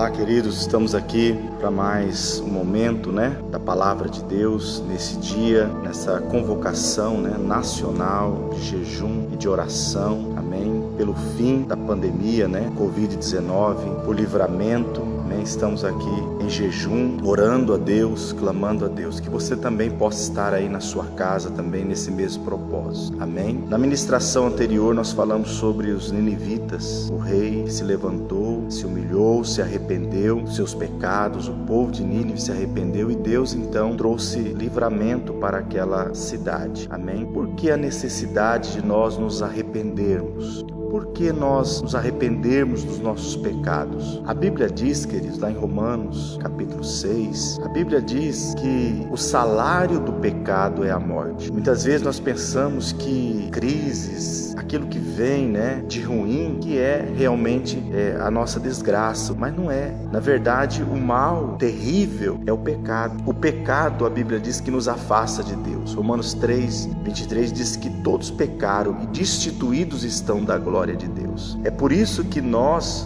Olá, queridos, estamos aqui para mais um momento, da Palavra de Deus, nesse dia, nessa convocação, nacional de jejum e de oração, amém? Pelo fim da pandemia, Covid-19, por livramento, amém? Estamos aqui em jejum, orando a Deus, clamando a Deus, que você também possa estar aí na sua casa também nesse mesmo propósito, amém? Na ministração anterior nós falamos sobre os ninivitas, o rei se levantou, se humilhou, se arrependeu dos seus pecados, o povo de Nínive se arrependeu e Deus então trouxe livramento para aquela cidade, amém? Por que a necessidade de nós nos arrependermos? Por que nós nos arrependermos dos nossos pecados? A Bíblia diz, queridos, lá em Romanos, capítulo 6, a Bíblia diz que o salário do pecado é a morte. Muitas vezes nós pensamos que crises, aquilo que vem, de ruim, que é realmente a nossa desgraça, mas não é. Na verdade, o mal terrível é o pecado. O pecado, a Bíblia diz que nos afasta de Deus. Romanos 3, 23 diz que todos pecaram e destituídos estão da glória de Deus. É por isso que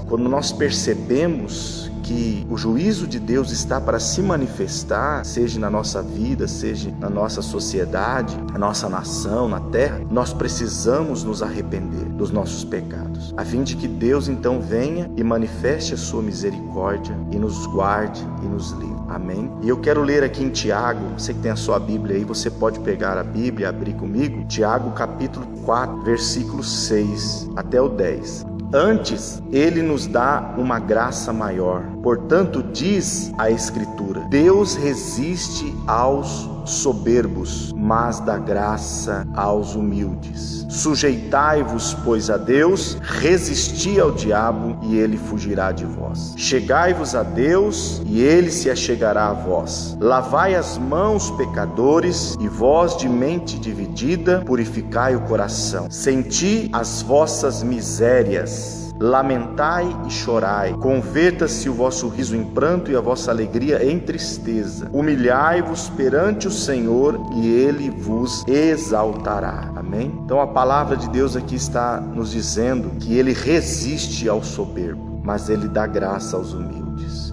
quando nós percebemos que o juízo de Deus está para se manifestar, seja na nossa vida, seja na nossa sociedade, na nossa nação, na terra, nós precisamos nos arrepender dos nossos pecados, a fim de que Deus então venha e manifeste a sua misericórdia e nos guarde e nos livre. Amém? E eu quero ler aqui em Tiago, você que tem a sua Bíblia aí, você pode pegar a Bíblia e abrir comigo, Tiago capítulo 4, versículo 6 até o 10. Antes, ele nos dá uma graça maior. Portanto, diz a Escritura: Deus resiste aos soberbos, mas dá graça aos humildes. Sujeitai-vos, pois, a Deus, resisti ao diabo, e ele fugirá de vós. Chegai-vos a Deus, e ele se achegará a vós. Lavai as mãos, pecadores, e vós de mente dividida, purificai o coração. Senti as vossas misérias. Lamentai e chorai, converta-se o vosso riso em pranto e a vossa alegria em tristeza. Humilhai-vos perante o Senhor e Ele vos exaltará. Amém? Então a palavra de Deus aqui está nos dizendo que Ele resiste ao soberbo, mas Ele dá graça aos humildes.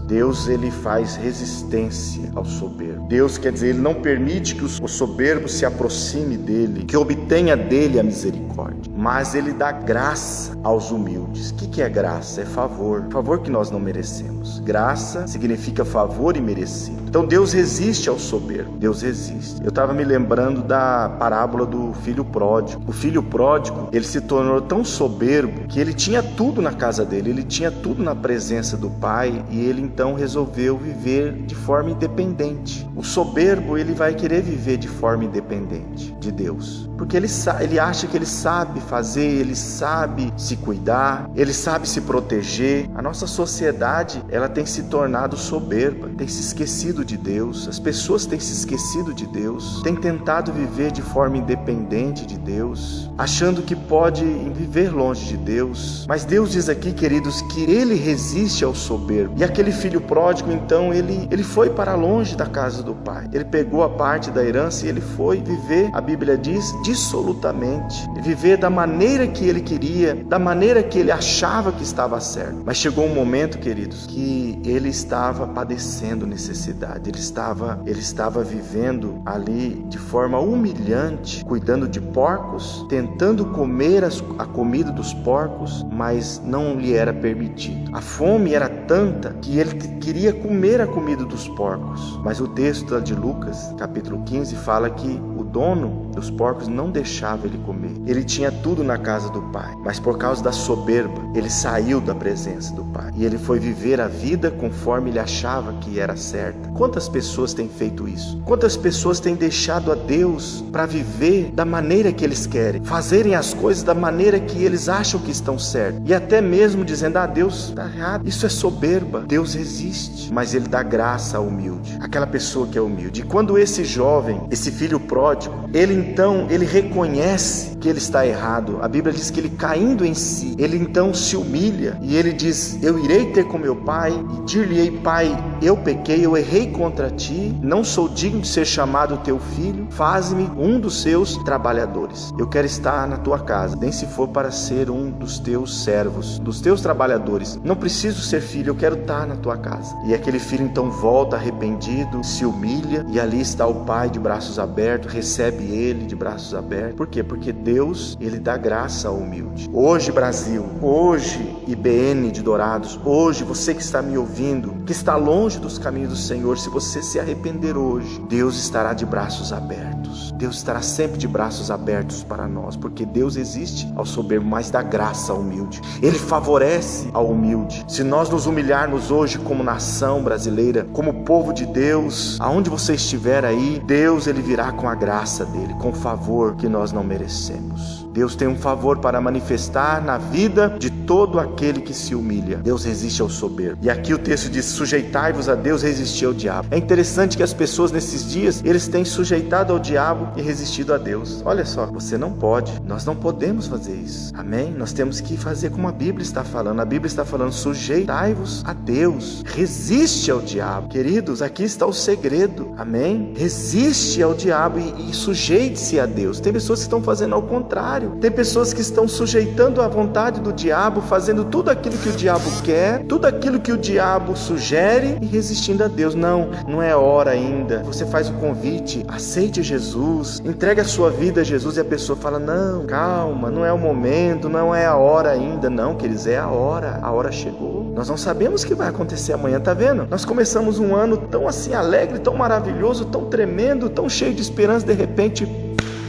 Deus, Ele faz resistência ao soberbo. Deus, quer dizer, Ele não permite que o soberbo se aproxime dEle, que obtenha dEle a misericórdia, mas Ele dá graça aos humildes. O que é graça? É favor. Favor que nós não merecemos. Graça significa favor imerecido. Então Deus resiste ao soberbo. Deus resiste. Eu estava me lembrando da parábola do filho pródigo. O filho pródigo, ele se tornou tão soberbo que ele tinha tudo na casa dele, ele tinha tudo na presença do pai, e ele então resolveu viver de forma independente. O soberbo, ele vai querer viver de forma independente de Deus, porque ele acha que ele sabe fazer, ele sabe se cuidar, ele sabe se proteger. A nossa sociedade, ela tem se tornado soberba, tem se esquecido de Deus. As pessoas têm se esquecido de Deus, têm tentado viver de forma independente de Deus, achando que pode viver longe de Deus. Mas Deus diz aqui, queridos, que Ele resiste ao soberbo. E aquele filho pródigo, então, ele foi para longe da casa do pai. Ele pegou a parte da herança e ele foi viver, a Bíblia diz, dissolutamente, viver da maneira que ele queria, da maneira que ele achava que estava certo. Mas chegou um momento, queridos, que ele estava padecendo necessidade. Ele estava vivendo ali de forma humilhante, cuidando de porcos, tentando comer a comida dos porcos, mas não lhe era permitido. A fome era tanta que ele queria comer a comida dos porcos. Mas o texto de Lucas, capítulo 15, fala que o dono dos porcos não deixava ele comer. Ele tinha tudo na casa do pai, mas por causa da soberba, ele saiu da presença do pai e ele foi viver a vida conforme ele achava que era certa. Quantas pessoas têm feito isso? Quantas pessoas têm deixado a Deus para viver da maneira que eles querem, fazerem as coisas da maneira que eles acham que estão certas, e até mesmo dizendo: Deus está errado, isso é soberba. Deus resiste, mas Ele dá graça ao humilde, aquela pessoa que é humilde. E quando esse jovem, esse filho pródigo, ele reconhece que ele está errado, a Bíblia diz que ele, caindo em si, ele então se humilha e ele diz: eu irei ter com meu pai e dir-lhe-ei: pai, eu pequei, eu errei contra ti, não sou digno de ser chamado teu filho, faze-me um dos seus trabalhadores. Eu quero estar na tua casa, nem se for para ser um dos teus servos, dos teus trabalhadores. Não preciso ser filho, eu quero estar na tua casa. E aquele filho então volta arrependido, se humilha, e ali está o pai de braços abertos, recebe ele de braços abertos. Por quê? Porque Deus, ele dá graça ao humilde. Hoje, Brasil, hoje, IBN de Dourados, hoje, você que está me ouvindo, que está longe dos caminhos do Senhor, se você se arrepender hoje, Deus estará de braços abertos. Deus estará sempre de braços abertos para nós, porque Deus existe ao soberbo, mas dá graça ao humilde. Ele favorece ao humilde. Se nós nos humilharmos hoje como nação brasileira, como povo de Deus, aonde você estiver aí, Deus, ele virá com a graça dele, com o favor que nós não merecemos. Deus tem um favor para manifestar na vida de todo aquele que se humilha. Deus resiste ao soberbo. E aqui o texto diz: sujeitai-vos a Deus, resistir ao diabo. É interessante que as pessoas nesses dias, eles têm sujeitado ao diabo e resistido a Deus. Olha só, você não pode, nós não podemos fazer isso. Amém? Nós temos que fazer como a Bíblia está falando. A Bíblia está falando: sujeitai-vos a Deus, resiste ao diabo. Queridos, aqui está o segredo. Amém? Resiste ao diabo e sujeite-se a Deus. Tem pessoas que estão fazendo ao contrário. Tem pessoas que estão sujeitando à vontade do diabo, fazendo tudo aquilo que o diabo quer, tudo aquilo que o diabo sugere e resistindo a Deus. Não é hora ainda. Você faz o convite, aceite Jesus, entregue a sua vida a Jesus, e a pessoa fala: não, calma, não é o momento, não é a hora ainda. Não, queridos, é a hora chegou. Nós não sabemos o que vai acontecer amanhã, tá vendo? Nós começamos um ano tão assim alegre, tão maravilhoso, tão tremendo, tão cheio de esperança, de repente,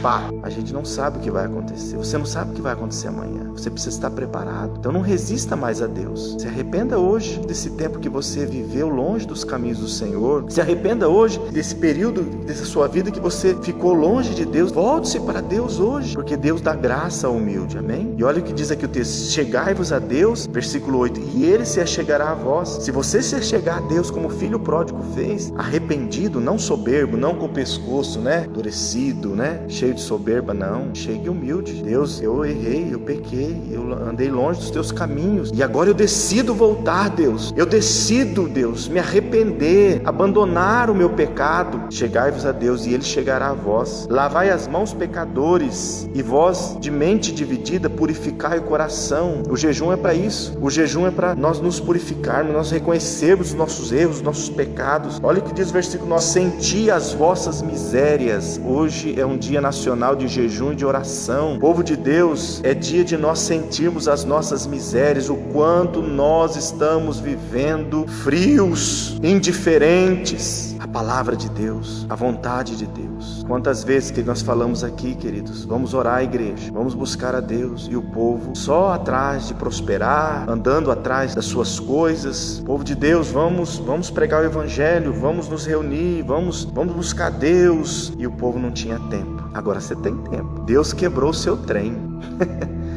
pá, a gente não sabe o que vai acontecer. Você não sabe o que vai acontecer amanhã. Você precisa estar preparado. Então não resista mais a Deus. Se arrependa hoje desse tempo que você viveu longe dos caminhos do Senhor. Se arrependa hoje desse período dessa sua vida que você ficou longe de Deus. Volte-se para Deus hoje, porque Deus dá graça ao humilde. Amém? E olha o que diz aqui o texto: chegai-vos a Deus, versículo 8, e Ele se achegará a vós. Se você se achegar a Deus como o filho pródigo fez, arrependido, não soberbo, não com o pescoço, endurecido, cheio de soberba, não. Chegue humilde. Deus, eu errei, eu pequei, eu andei longe dos teus caminhos, e agora eu decido voltar, Deus. Eu decido, Deus, me arrepender, abandonar o meu pecado. Chegai-vos a Deus, e Ele chegará a vós. Lavai as mãos, pecadores, e vós, de mente dividida, purificai o coração. O jejum é para isso. O jejum é para nós nos purificarmos, nós reconhecermos os nossos erros, os nossos pecados. Olha o que diz o versículo 9: senti as vossas misérias. Hoje é um dia nacional de jejum e de oração. Povo de Deus, é dia de nós sentirmos as nossas misérias, o quanto nós estamos vivendo frios, indiferentes à palavra de Deus, à vontade de Deus. Quantas vezes que nós falamos aqui, queridos, vamos orar, igreja, vamos buscar a Deus, e o povo só atrás de prosperar, andando atrás das suas coisas. Povo de Deus, vamos pregar o evangelho, vamos nos reunir, vamos buscar Deus, e o povo não tinha tempo. Agora você tem tempo. Deus quebrou o seu trem.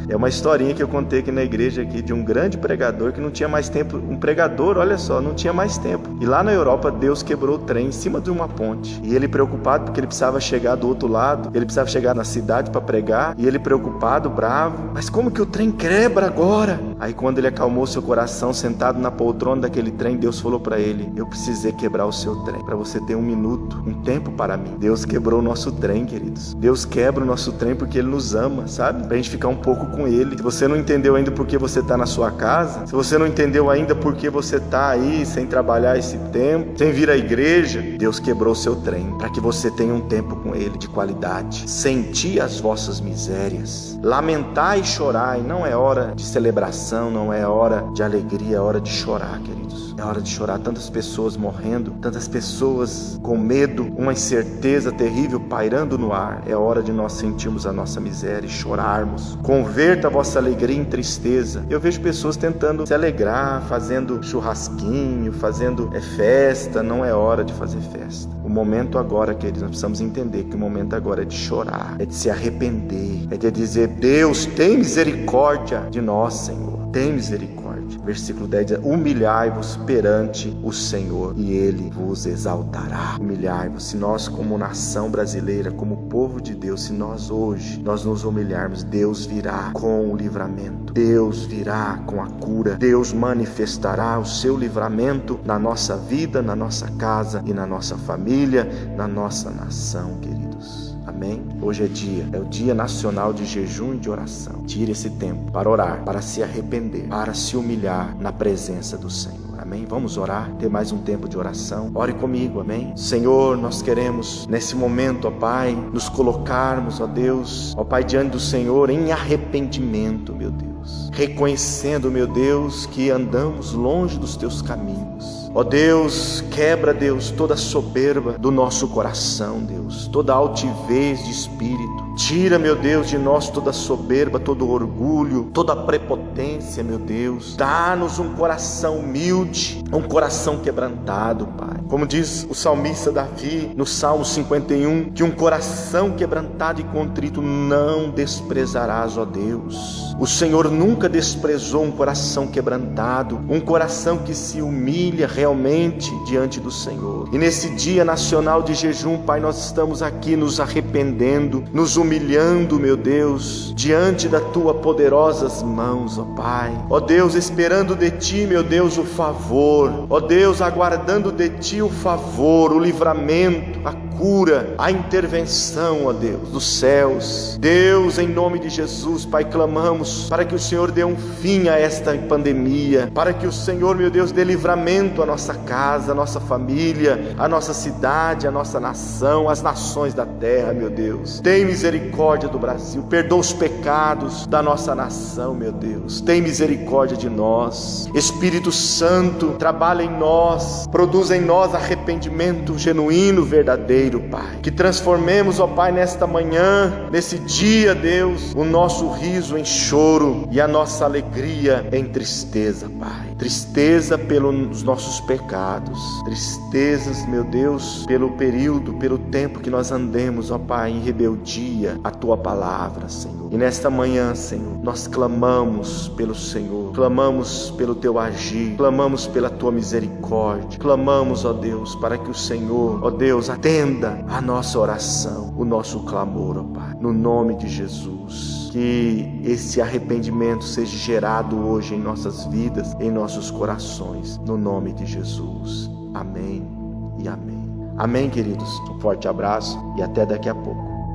É uma historinha que eu contei aqui na igreja aqui, de um grande pregador que não tinha mais tempo. Um pregador, olha só, não tinha mais tempo. E lá na Europa, Deus quebrou o trem em cima de uma ponte. E ele preocupado porque ele precisava chegar do outro lado, ele precisava chegar na cidade para pregar. E ele preocupado, bravo. Mas como que o trem quebra agora? Aí quando ele acalmou seu coração, sentado na poltrona daquele trem, Deus falou para ele: eu precisei quebrar o seu trem, para você ter um minuto, um tempo para mim. Deus quebrou o nosso trem, queridos. Deus quebra o nosso trem porque Ele nos ama, sabe? Pra gente ficar um pouco com Ele. Se você não entendeu ainda por que você está na sua casa, se você não entendeu ainda por que você está aí sem trabalhar esse tempo, sem vir à igreja, Deus quebrou o seu trem para que você tenha um tempo com Ele de qualidade. Senti as vossas misérias, lamentai e chorai. Não é hora de celebração, não é hora de alegria, é hora de chorar, queridos. É hora de chorar. Tantas pessoas morrendo, tantas pessoas com medo, uma incerteza terrível pairando no ar. É hora de nós sentirmos a nossa miséria e chorarmos. Converta a vossa alegria em tristeza. Eu vejo pessoas tentando se alegrar, fazendo churrasquinho, fazendo festa. Não é hora de fazer festa. O momento agora, queridos, nós precisamos entender que o momento agora é de chorar, é de se arrepender, é de dizer: Deus, tem misericórdia de nós, Senhor. Tem misericórdia. misericórdia. Versículo 10 diz: humilhai-vos perante o Senhor e Ele vos exaltará. Humilhai-vos. Se nós, como nação brasileira, como povo de Deus, se nós hoje nos humilharmos, Deus virá com o livramento, Deus virá com a cura, Deus manifestará o seu livramento na nossa vida, na nossa casa e na nossa família, na nossa nação, queridos. Amém? Hoje é o dia nacional de jejum e de oração. Tire esse tempo para orar, para se arrepender, para se humilhar na presença do Senhor. Amém? Vamos orar, ter mais um tempo de oração. Ore comigo, amém? Senhor, nós queremos nesse momento, ó Pai, nos colocarmos, ó Deus, ó Pai, diante do Senhor em arrependimento, meu Deus. Reconhecendo, meu Deus, que andamos longe dos teus caminhos. Ó Deus, quebra, Deus, toda soberba do nosso coração, Deus, toda altivez de espírito. Tira, meu Deus, de nós toda soberba, todo orgulho, toda prepotência, meu Deus. Dá-nos um coração humilde, um coração quebrantado, Pai. Como diz o salmista Davi no Salmo 51, que um coração quebrantado e contrito não desprezarás, ó Deus. O Senhor nunca desprezou um coração quebrantado, um coração que se humilha realmente diante do Senhor. E nesse dia nacional de jejum, Pai, nós estamos aqui nos arrependendo, nos humilhando, meu Deus, diante das tuas poderosas mãos, ó Pai. Ó Deus, esperando de Ti, meu Deus, o favor. Ó Deus, aguardando de Ti o favor, o livramento, a cura, a intervenção, ó Deus, dos céus. Deus, em nome de Jesus, Pai, clamamos para que o Senhor dê um fim a esta pandemia, para que o Senhor, meu Deus, dê livramento à nossa casa, à nossa família, à nossa cidade, à nossa nação, às nações da terra, meu Deus. Tem misericórdia do Brasil, perdoa os pecados da nossa nação, meu Deus. Tem misericórdia de nós. Espírito Santo, trabalha em nós, produz em nós arrependimento genuíno, verdadeiro, Pai. Que transformemos, ó Pai, nesta manhã, nesse dia, Deus, o nosso riso em choro e a nossa alegria em tristeza, Pai. Tristeza pelos nossos pecados, tristezas, meu Deus, pelo período, pelo tempo que nós andemos, ó Pai, em rebeldia à Tua palavra, Senhor. E nesta manhã, Senhor, nós clamamos pelo Senhor, clamamos pelo Teu agir, clamamos pela Tua misericórdia, clamamos, ó Deus, para que o Senhor, ó Deus, atenda a nossa oração, o nosso clamor, ó Pai, no nome de Jesus. Que esse arrependimento seja gerado hoje em nossas vidas, em nossos corações, no nome de Jesus. Amém e amém. Amém, queridos. Um forte abraço e até daqui a pouco.